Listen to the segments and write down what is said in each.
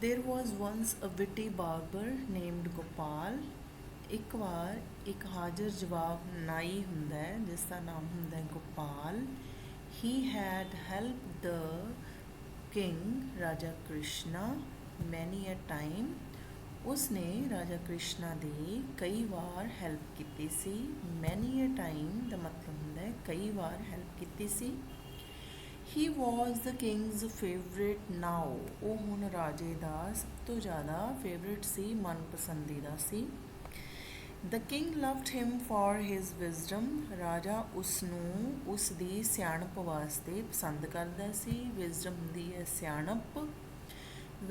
There was once a witty barber named Gopal. ਇੱਕ ਵਾਰ ਇੱਕ ਹਾਜ਼ਰ ਜਵਾਬ ਨਾਈ ਹੁੰਦਾ ਹੈ ਜਿਸ ਦਾ ਨਾਮ ਹੁੰਦਾ ਹੈ Gopal. He had helped the king ਰਾਜਾ ਕ੍ਰਿਸ਼ਨਾ many a time. ਉਸਨੇ ਰਾਜਾ ਕ੍ਰਿਸ਼ਨਾ ਦੀ ਕਈ ਵਾਰ ਹੈਲਪ ਕੀਤੀ ਸੀ. many a time ਦਾ ਮਤਲਬ ਹੁੰਦਾ ਹੈ ਕਈ ਵਾਰ ਹੈਲਪ ਕੀਤੀ ਸੀ. He was the king's favorite now. ਉਹ ਹੁਣ ਰਾਜੇ ਦਾ ਸਭ ਤੋਂ ਜ਼ਿਆਦਾ ਫੇਵਰੇਟ ਸੀ, ਮਨਪਸੰਦੀਦਾ ਸੀ. The king loved him for his wisdom. ਰਾਜਾ ਉਸਨੂੰ ਉਸ ਦੀ ਸਿਆਣਪ ਵਾਸਤੇ ਪਸੰਦ ਕਰਦਾ ਸੀ. wisdom ਹੁੰਦੀ ਹੈ ਸਿਆਣਪ.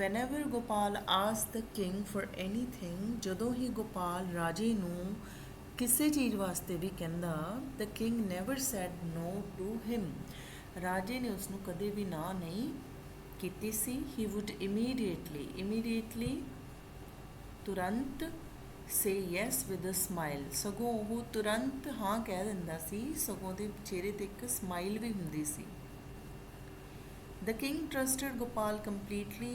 Whenever Gopal asked the king for anything, ਜਦੋਂ ਹੀ ਗੋਪਾਲ ਰਾਜੇ ਨੂੰ ਕਿਸੇ ਚੀਜ਼ ਵਾਸਤੇ ਵੀ ਕਹਿੰਦਾ, the king never said no to him. ਰਾਜੇ ਨੇ ਉਸਨੂੰ ਕਦੇ ਵੀ ਨਾ ਨਹੀਂ ਕੀਤੀ ਸੀ. He would immediately ਤੁਰੰਤ say yes with a smile. ਸਗੋਂ ਉਹ ਤੁਰੰਤ ਹਾਂ ਕਹਿ ਦਿੰਦਾ ਸੀ, ਸਗੋਂ ਉਹਦੇ ਚਿਹਰੇ 'ਤੇ ਇੱਕ ਸਮਾਈਲ ਵੀ ਹੁੰਦੀ ਸੀ. The king trusted Gopal completely.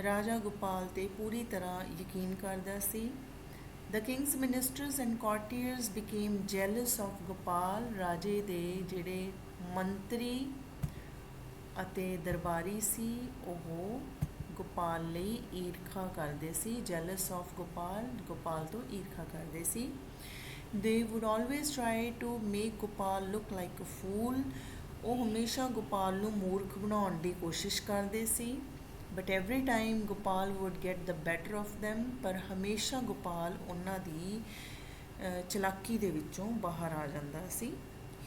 ਰਾਜਾ ਗੋਪਾਲ 'ਤੇ ਪੂਰੀ ਤਰ੍ਹਾਂ ਯਕੀਨ ਕਰਦਾ ਸੀ. The king's ministers and courtiers became jealous of Gopal. ਰਾਜੇ ਦੇ ਜਿਹੜੇ ਮੰਤਰੀ ਅਤੇ ਦਰਬਾਰੀ ਸੀ ਉਹ ਗੋਪਾਲ ਲਈ ਈਰਖਾ ਕਰਦੇ ਸੀ. jealous of ਗੋਪਾਲ ਤੋਂ ਈਰਖਾ ਕਰਦੇ ਸੀ. They would always try to make Gopal look like a fool. ਉਹ ਹਮੇਸ਼ਾ ਗੋਪਾਲ ਨੂੰ ਮੂਰਖ ਬਣਾਉਣ ਦੀ ਕੋਸ਼ਿਸ਼ ਕਰਦੇ ਸੀ. But every time Gopal would get the better of them. ਪਰ ਹਮੇਸ਼ਾ ਗੋਪਾਲ ਉਹਨਾਂ ਦੀ ਚਲਾਕੀ ਦੇ ਵਿੱਚੋਂ ਬਾਹਰ ਆ ਜਾਂਦਾ ਸੀ.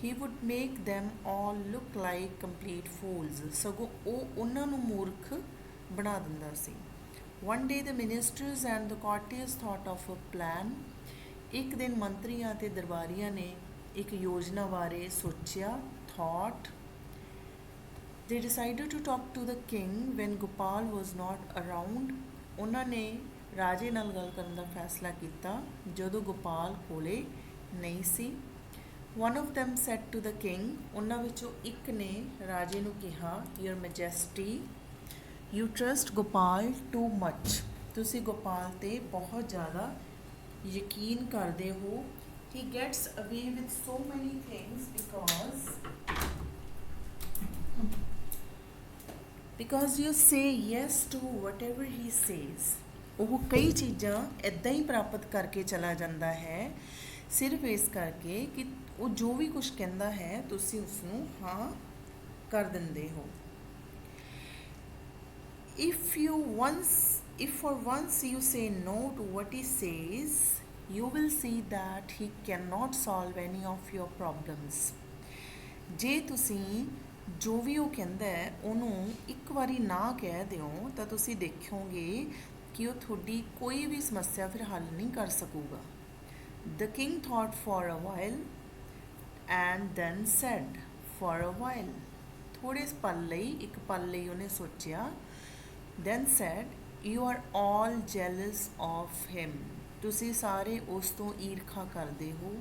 He would make them all look like complete fools. ਸਗੋਂ ਉਹ ਉਹਨਾਂ ਨੂੰ ਮੂਰਖ ਬਣਾ ਦਿੰਦਾ ਸੀ. One day the ministers and the courtiers thought of a plan. ਇੱਕ ਦਿਨ ਮੰਤਰੀਆਂ ਅਤੇ ਦਰਬਾਰੀਆਂ ਨੇ ਇੱਕ ਯੋਜਨਾ ਬਾਰੇ ਸੋਚਿਆ. thought. They decided to talk to the king when Gopal was not around. ਉਹਨਾਂ ਨੇ ਰਾਜੇ ਨਾਲ ਗੱਲ ਕਰਨ ਦਾ ਫੈਸਲਾ ਕੀਤਾ ਜਦੋਂ ਗੋਪਾਲ ਕੋਲੇ ਨਹੀਂ ਸੀ. One of them said to the king. ਉਹਨਾਂ ਵਿੱਚੋਂ ਇੱਕ ਨੇ ਰਾਜੇ ਨੂੰ ਕਿਹਾ, Your Majesty, you trust Gopal too much. ਤੁਸੀਂ ਗੋਪਾਲ 'ਤੇ ਬਹੁਤ ਜ਼ਿਆਦਾ ਯਕੀਨ ਕਰਦੇ ਹੋ. He gets away with so many things because you say yes to whatever he says. ਉਹ ਕਈ ਚੀਜ਼ਾਂ ਇੱਦਾਂ ਹੀ ਪ੍ਰਾਪਤ ਕਰਕੇ ਚਲਾ ਜਾਂਦਾ ਹੈ ਸਿਰਫ ਇਸ ਕਰਕੇ ਕਿ ਉਹ ਜੋ ਵੀ ਕੁਝ ਕਹਿੰਦਾ ਹੈ ਤੁਸੀਂ ਉਸਨੂੰ ਹਾਂ ਕਰ ਦਿੰਦੇ ਹੋ. If for once you say no to what he says, you will see that he cannot solve any of your problems. ਜੇ ਤੁਸੀਂ ਜੋ ਵੀ ਉਹ ਕਹਿੰਦਾ ਹੈ ਉਹਨੂੰ ਇੱਕ ਵਾਰੀ ਨਾ ਕਹਿ ਦਿਓ ਤਾਂ ਤੁਸੀਂ ਦੇਖੋਗੇ ਕਿ ਉਹ ਤੁਹਾਡੀ ਕੋਈ ਵੀ ਸਮੱਸਿਆ ਫਿਰ ਹੱਲ ਨਹੀਂ ਕਰ ਸਕੂਗਾ. The king thought for a while and then said, for a while. ਥੋੜੇ ਪਲ ਲਈ, ਇੱਕ ਪਲ ਲਈ ਉਹਨੇ ਸੋਚਿਆ. Then said, you are all jealous of him. ਤੁਸੀਂ ਸਾਰੇ ਉਸ ਤੋਂ ਈਰਖਾ ਕਰਦੇ ਹੋ.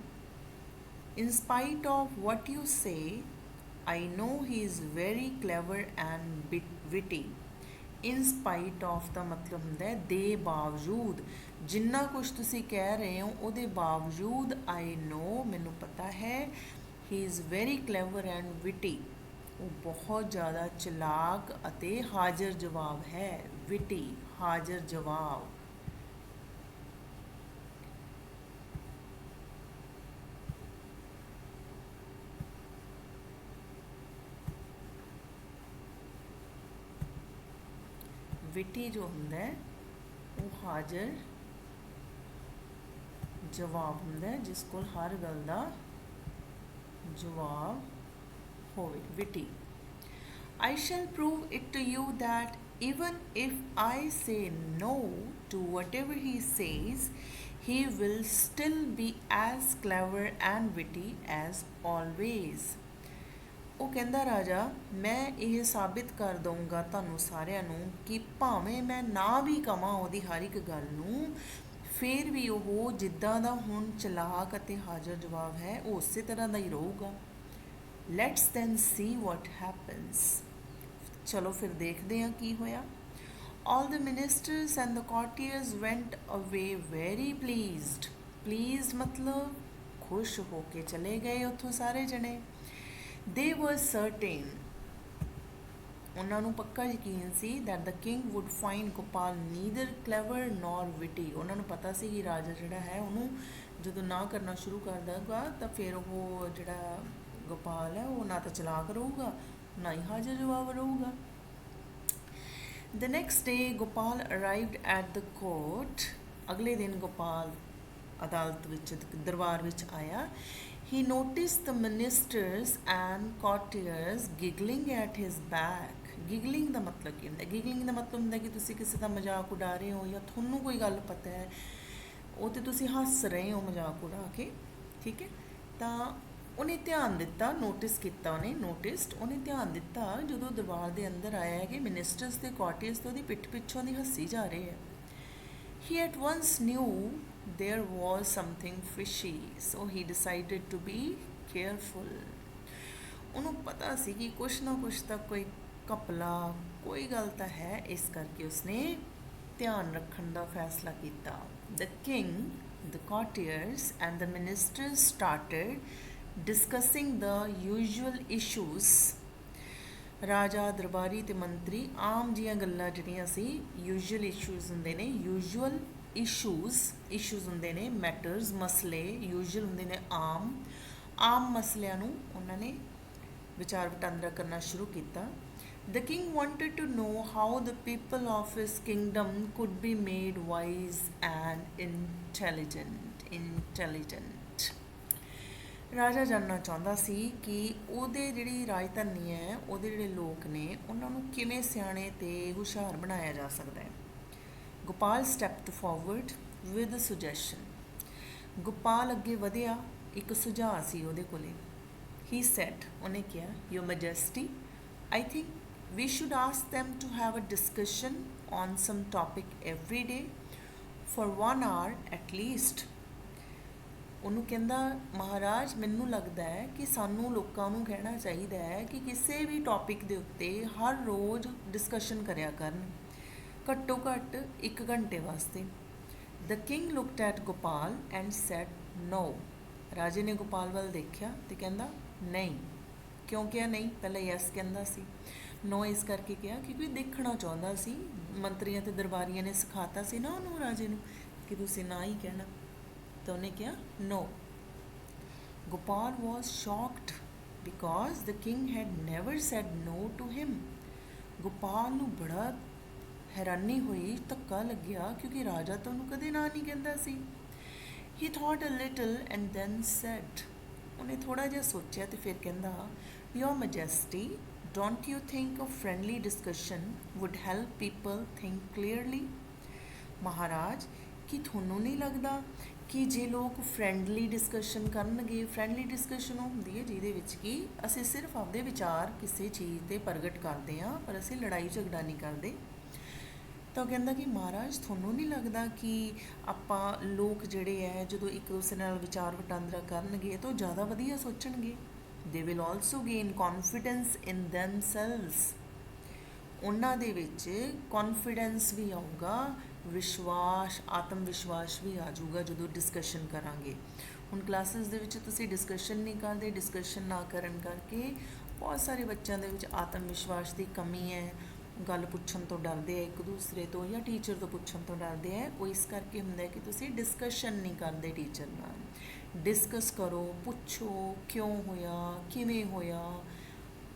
In spite of what you say, I know he is very clever and witty. In spite of ਦਾ ਮਤਲਬ ਹੁੰਦਾ ਹੈ ਦੇ ਬਾਵਜੂਦ. ਜਿੰਨਾ ਕੁਛ ਤੁਸੀਂ ਕਹਿ ਰਹੇ ਹੋ ਉਹਦੇ ਬਾਵਜੂਦ I know, ਮੈਨੂੰ ਪਤਾ ਹੈ, he is very clever and witty. ਉਹ ਬਹੁਤ ਜ਼ਿਆਦਾ ਚਲਾਕ ਅਤੇ ਹਾਜ਼ਰ ਜਵਾਬ ਹੈ. witty, ਹਾਜ਼ਰ ਜਵਾਬ. witty ਜੋ ਹੁੰਦਾ ਹੈ ਉਹ ਹਾਜ਼ਰ ਜਵਾਬ ਹੁੰਦਾ ਹੈ ਜਿਸ ਕੋਲ ਹਰ ਗੱਲ ਦਾ ਜਵਾਬ ਹੋਵੇ. witty. I shall prove it to you that even if I say no to whatever he says, he will still be as clever and witty as always. ਉਹ ਕਹਿੰਦਾ ਰਾਜਾ ਮੈਂ ਇਹ ਸਾਬਿਤ ਕਰ ਦਊਂਗਾ ਤੁਹਾਨੂੰ ਸਾਰਿਆਂ ਨੂੰ ਕਿ ਭਾਵੇਂ ਮੈਂ ਨਾ ਵੀ ਕਵਾਂ ਉਹਦੀ ਹਰ ਇੱਕ ਗੱਲ ਨੂੰ ਫਿਰ ਵੀ ਉਹ ਜਿੱਦਾਂ ਦਾ ਹੁਣ ਚਲਾਕ ਅਤੇ ਹਾਜ਼ਰ ਜਵਾਬ ਹੈ ਉਹ ਉਸੇ ਤਰ੍ਹਾਂ ਦਾ ਹੀ ਰਹੂਗਾ. Let's then see what happens. ਚਲੋ ਫਿਰ ਦੇਖਦੇ ਹਾਂ ਕੀ ਹੋਇਆ. All the ministers and the courtiers went away very pleased. Pleased मतलब खुश होके चले गए ਉੱਥੋਂ ਸਾਰੇ ਜਣੇ. They were certain, ਉਹਨਾਂ ਨੂੰ ਪੱਕਾ ਯਕੀਨ ਸੀ that the king would find Gopal neither clever nor witty. ਉਹਨਾਂ ਨੂੰ ਪਤਾ ਸੀ ਕਿ ਰਾਜਾ ਜਿਹੜਾ ਹੈ ਉਹਨੂੰ ਜਦੋਂ ਨਾ ਕਰਨਾ ਸ਼ੁਰੂ ਕਰ ਦੇਗਾ ਤਾਂ ਫਿਰ ਉਹ ਜਿਹੜਾ ਗੋਪਾਲ ਹੈ ਉਹ ਨਾ ਤਾਂ ਚਲਾਕ ਰਹੂਗਾ ਨਾ ਹੀ ਹਾਜ਼ਰ ਜਵਾਬ ਰਹੂਗਾ. The next day Gopal arrived at the court. ਅਗਲੇ ਦਿਨ ਗੋਪਾਲ ਅਦਾਲਤ ਵਿੱਚ ਦਰਬਾਰ ਵਿੱਚ ਆਇਆ. He noticed the ministers and courtiers giggling at his back. Giggling ਦਾ ਮਤਲਬ ਕੀ ਹੁੰਦਾ? Giggling ਦਾ ਮਤਲਬ ਹੁੰਦਾ ਕਿ ਤੁਸੀਂ ਕਿਸੇ ਦਾ ਮਜ਼ਾਕ ਉਡਾ ਰਹੇ ਹੋ ਜਾਂ ਤੁਹਾਨੂੰ ਕੋਈ ਗੱਲ ਪਤਾ ਹੈ ਉਹ ਤੇ ਤੁਸੀਂ ਹੱਸ ਰਹੇ ਹੋ ਮਜ਼ਾਕ ਉਡਾ ਕੇ, ਠੀਕ ਹੈ. ਤਾਂ ਉਹਨੇ ਧਿਆਨ ਦਿੱਤਾ, ਨੋਟਿਸ ਕੀਤਾ ਉਹਨੇ ਧਿਆਨ ਦਿੱਤਾ ਜਦੋਂ ਦਰਬਾਰ ਦੇ ਅੰਦਰ ਆਇਆ ਹੈ ਕਿ ਮਿਨਿਸਟਰਸ ਤੇ ਕੋਰਟੀਅਰਸ ਤੇ ਉਹਦੀ ਪਿੱਠ ਪਿੱਛੋਂ ਦੀ ਹੱਸੀ ਜਾ ਰਹੇ ਹੈ. He at once knew there was something fishy, so he decided to be careful. ਉਹਨੂੰ ਪਤਾ ਸੀ ਕਿ ਕੁਛ ਨਾ ਕੁਛ ਤਾਂ ਕੋਈ ਘਪਲਾ ਕੋਈ ਗੱਲ ਤਾਂ ਹੈ, ਇਸ ਕਰਕੇ ਉਸਨੇ ਧਿਆਨ ਰੱਖਣ ਦਾ ਫੈਸਲਾ ਕੀਤਾ. The king, the courtiers and the ministers started discussing the usual issues. ਰਾਜਾ ਦਰਬਾਰੀ ਤੇ ਮੰਤਰੀ ਆਮ ਜੀਆਂ ਗੱਲਾਂ ਜਿਹੜੀਆਂ ਸੀ ਯੂਜੂਅਲ ਇਸ਼ੂਜ਼ ਹੁੰਦੇ ਨੇ. ਯੂਜੂਅਲ ਇਸ਼ੂਜ਼ ਹੁੰਦੇ ਨੇ ਮੈਟਰਸ, ਮਸਲੇ. ਯੂਜੂਅਲ ਹੁੰਦੇ ਨੇ ਆਮ ਮਸਲਿਆਂ ਨੂੰ ਉਹਨਾਂ ਨੇ ਵਿਚਾਰ ਵਟਾਂਦਰਾ ਕਰਨਾ ਸ਼ੁਰੂ ਕੀਤਾ. The king wanted to know how the people of his kingdom could be made wise and intelligent. ਰਾਜਾ ਜਾਣਨਾ ਚਾਹੁੰਦਾ ਸੀ ਕਿ ਉਹਦੇ ਜਿਹੜੀ ਰਾਜਧਾਨੀ ਹੈ, ਉਹਦੇ ਜਿਹੜੇ ਲੋਕ ਨੇ ਉਹਨਾਂ ਨੂੰ ਕਿਵੇਂ ਸਿਆਣੇ ਤੇ ਹੁਸ਼ਿਆਰ ਬਣਾਇਆ ਜਾ ਸਕਦਾ ਹੈ. Gopal stepped forward with a suggestion. Gopal ਅੱਗੇ ਵਧਿਆ, ਇੱਕ ਸੁਝਾਅ ਸੀ ਉਹਦੇ ਕੋਲੇ. He said, ਉਹਨੇ ਕਿਹਾ, Your Majesty, I think we should ask them to have a discussion on some topic every day for 1 hour at least. ਉਹਨੂੰ ਕਹਿੰਦਾ, ਮਹਾਰਾਜ ਮੈਨੂੰ ਲੱਗਦਾ ਹੈ ਕਿ ਸਾਨੂੰ ਲੋਕਾਂ ਨੂੰ ਕਹਿਣਾ ਚਾਹੀਦਾ ਹੈ ਕਿ ਕਿਸੇ ਵੀ ਟੌਪਿਕ ਦੇ ਉੱਤੇ ਹਰ ਰੋਜ਼ ਡਿਸਕਸ਼ਨ ਕਰਿਆ ਕਰਨ, ਘੱਟੋ ਘੱਟ 1 ਘੰਟੇ ਵਾਸਤੇ. The king looked at Gopal and said no. ਰਾਜੇ ਨੇ ਗੋਪਾਲ ਵੱਲ ਦੇਖਿਆ ਤੇ ਕਹਿੰਦਾ ਨਹੀਂ. ਕਿਉਂ ਕਿਹਾ ਨਹੀਂ? ਪਹਿਲਾਂ ਯੈਸ ਕਹਿੰਦਾ ਸੀ, ਨੋ ਇਸ ਕਰਕੇ ਕਿਹਾ ਕਿਉਂਕਿ ਦੇਖਣਾ ਚਾਹੁੰਦਾ ਸੀ. ਮੰਤਰੀਆਂ ਤੇ ਦਰਬਾਰੀਆਂ ਨੇ ਸਿਖਾਤਾ ਸੀ ਨਾ ਉਹਨੂੰ, ਰਾਜੇ ਨੂੰ, ਕਿ ਤੁਸੀਂ ਨਾ ਹੀ ਕਹਿਣਾ. ਤਾਂ ਉਹਨੇ ਕਿਹਾ no. Gopal was shocked because the king had never said no to him. Gopal ਨੂੰ ਬੜਾ ਹੈਰਾਨੀ ਹੋਈ, ਧੱਕਾ ਲੱਗਿਆ ਕਿਉਂਕਿ ਰਾਜਾ ਤਾਂ ਉਹਨੂੰ ਕਦੇ ਨਾ ਨਹੀਂ ਕਹਿੰਦਾ ਸੀ. He thought a little and then said, ਉਹਨੇ ਥੋੜ੍ਹਾ ਜਿਹਾ ਸੋਚਿਆ ਤੇ ਫਿਰ ਕਹਿੰਦਾ, Your Majesty, don't you think a friendly discussion would help people think clearly? ਮਹਾਰਾਜ, ਕੀ ਤੁਹਾਨੂੰ ਨਹੀਂ ਲੱਗਦਾ ਕਿ ਜੇ ਲੋਕ ਫਰੈਂਡਲੀ ਡਿਸਕਸ਼ਨ ਕਰਨਗੇ, ਫਰੈਂਡਲੀ ਡਿਸਕਸ਼ਨ ਉਹ ਹੁੰਦੀ ਹੈ ਜਿਹਦੇ ਵਿੱਚ ਕਿ ਅਸੀਂ ਸਿਰਫ ਆਪਦੇ ਵਿਚਾਰ ਕਿਸੇ ਚੀਜ਼ 'ਤੇ ਪ੍ਰਗਟ ਕਰਦੇ ਹਾਂ ਪਰ ਅਸੀਂ ਲੜਾਈ ਝਗੜਾ ਨਹੀਂ ਕਰਦੇ. ਤਾਂ ਉਹ ਕਹਿੰਦਾ ਕਿ ਮਹਾਰਾਜ ਤੁਹਾਨੂੰ ਨਹੀਂ ਲੱਗਦਾ ਕਿ ਆਪਾਂ ਲੋਕ ਜਿਹੜੇ ਹੈ ਜਦੋਂ ਇੱਕ ਦੂਸਰੇ ਨਾਲ ਵਿਚਾਰ ਵਟਾਂਦਰਾ ਕਰਨਗੇ ਤਾਂ ਉਹ ਜ਼ਿਆਦਾ ਵਧੀਆ ਸੋਚਣਗੇ. They will also gain confidence in themselves. ਉਹਨਾਂ ਦੇ ਵਿੱਚ ਕੌਨਫੀਡੈਂਸ ਵੀ ਆਊਗਾ, ਵਿਸ਼ਵਾਸ, ਆਤਮ ਵਿਸ਼ਵਾਸ ਵੀ ਆ ਜਾਊਗਾ ਜਦੋਂ ਡਿਸਕਸ਼ਨ ਕਰਾਂਗੇ. ਹੁਣ ਕਲਾਸਿਸ ਦੇ ਵਿੱਚ ਤੁਸੀਂ ਡਿਸਕਸ਼ਨ ਨਹੀਂ ਕਰਦੇ, ਡਿਸਕਸ਼ਨ ਨਾ ਕਰਨ ਕਰਕੇ ਬਹੁਤ ਸਾਰੇ ਬੱਚਿਆਂ ਦੇ ਵਿੱਚ ਆਤਮ ਵਿਸ਼ਵਾਸ ਦੀ ਕਮੀ ਹੈ. ਗੱਲ ਪੁੱਛਣ ਤੋਂ ਡਰਦੇ ਆ ਇੱਕ ਦੂਸਰੇ ਤੋਂ ਜਾਂ ਟੀਚਰ ਤੋਂ ਪੁੱਛਣ ਤੋਂ ਡਰਦੇ ਆ. ਉਹ ਇਸ ਕਰਕੇ ਹੁੰਦਾ ਕਿ ਤੁਸੀਂ ਡਿਸਕਸ਼ਨ ਨਹੀਂ ਕਰਦੇ ਟੀਚਰ ਨਾਲ. ਡਿਸਕਸ ਕਰੋ, ਪੁੱਛੋ ਕਿਉਂ ਹੋਇਆ, ਕਿਵੇਂ ਹੋਇਆ,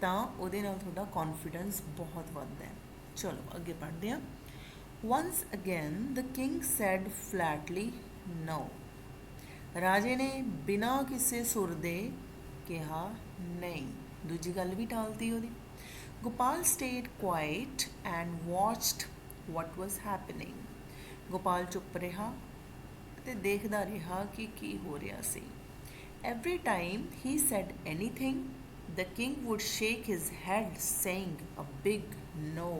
ਤਾਂ ਉਹਦੇ ਨਾਲ ਤੁਹਾਡਾ ਕੌਨਫੀਡੈਂਸ ਬਹੁਤ ਵੱਧਦਾ ਹੈ. ਚਲੋ ਅੱਗੇ ਪੜ੍ਹਦੇ ਹਾਂ. Once again the king said flatly no. ਰਾਜੇ ਨੇ ਬਿਨਾਂ ਕਿਸੇ ਸੁਰ ਦੇ ਕਿਹਾ ਨਹੀਂ. ਦੂਜੀ ਗੱਲ ਵੀ ਟਾਲਤੀ ਉਹਦੀ. Gopal stayed quiet and watched what was happening. Gopal ਚੁੱਪ ਰਿਹਾ ਤੇ ਦੇਖਦਾ ਰਿਹਾ ਕਿ ਕੀ ਹੋ ਰਿਹਾ ਸੀ. Every time he said anything, the king would shake his head saying a big no.